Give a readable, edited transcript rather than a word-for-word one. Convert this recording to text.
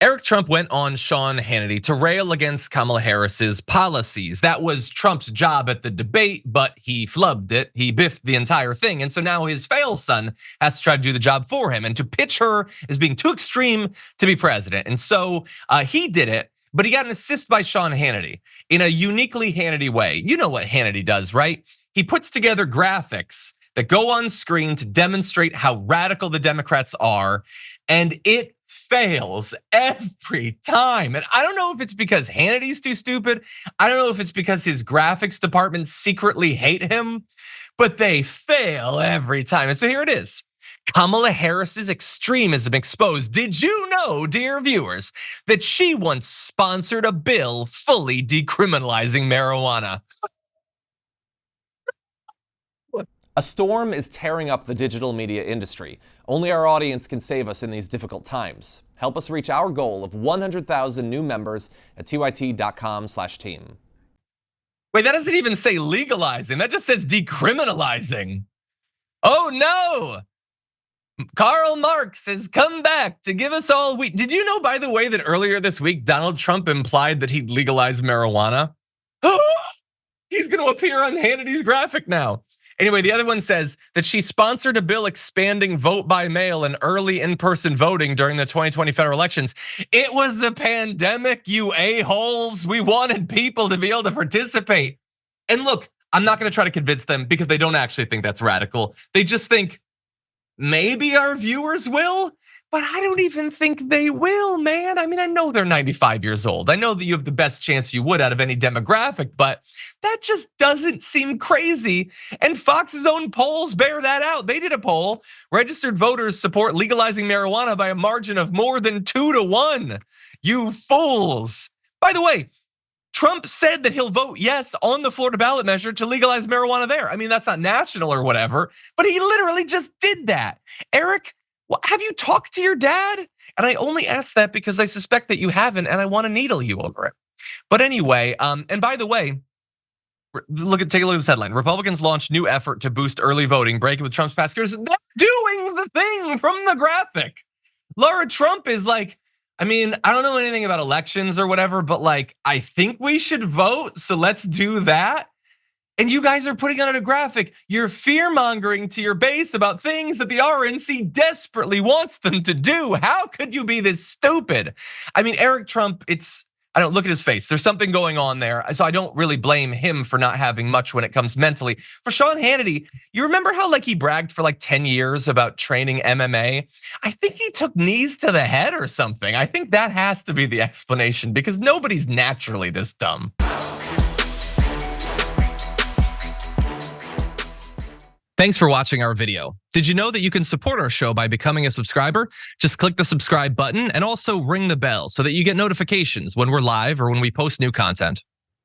Eric Trump went on Sean Hannity to rail against Kamala Harris's policies. That was Trump's job at the debate, but he flubbed it. He biffed the entire thing. And so now his fail son has to try to do the job for him and to pitch her as being too extreme to be president. And so he did it, but he got an assist by Sean Hannity in a uniquely Hannity way. You know what Hannity does, right? He puts together graphics that go on screen to demonstrate how radical the Democrats are, and it fails every time. And I don't know if it's because Hannity's too stupid. I don't know if it's because his graphics department secretly hate him, but they fail every time. And so here it is. Kamala Harris's extremism exposed. Did you know, dear viewers, that she once sponsored a bill fully decriminalizing marijuana? A storm is tearing up the digital media industry. Only our audience can save us in these difficult times. Help us reach our goal of 100,000 new members at tyt.com/team. Wait, that doesn't even say legalizing. That just says decriminalizing. Oh no! Karl Marx has come back to give us all wheat. Did you know, by the way, that earlier this week, Donald Trump implied that he'd legalize marijuana? He's gonna appear on Hannity's graphic now. Anyway, the other one says that she sponsored a bill expanding vote by mail and early in-person voting during the 2020 federal elections. It was a pandemic, you a-holes. We wanted people to be able to participate. And look, I'm not gonna try to convince them because they don't actually think that's radical. They just think maybe our viewers will, but I don't even think they will, man. I mean, I know they're 95 years old. I know that you have the best chance you would out of any demographic, but that just doesn't seem crazy. And Fox's own polls bear that out. They did a poll. Registered voters support legalizing marijuana by a margin of more than 2-1. You fools. By the way, Trump said that he'll vote yes on the Florida ballot measure to legalize marijuana there. I mean, that's not national or whatever, but he literally just did that. Eric, well, have you talked to your dad? And I only ask that because I suspect that you haven't, and I want to needle you over it. But anyway, and by the way, take a look at this headline. Republicans launch new effort to boost early voting, breaking with Trump's past years. They're doing the thing from the graphic. Laura Trump is like, I mean, I don't know anything about elections or whatever, but like, I think we should vote, so let's do that. And you guys are putting on a graphic. You're fear-mongering to your base about things that the RNC desperately wants them to do. How could you be this stupid? I mean, Eric Trump, I don't look at his face. There's something going on there. So I don't really blame him for not having much when it comes mentally. For Sean Hannity, you remember how like he bragged for like 10 years about training MMA? I think he took knees to the head or something. I think that has to be the explanation because nobody's naturally this dumb. Thanks for watching our video. Did you know that you can support our show by becoming a subscriber? Just click the subscribe button and also ring the bell so that you get notifications when we're live or when we post new content.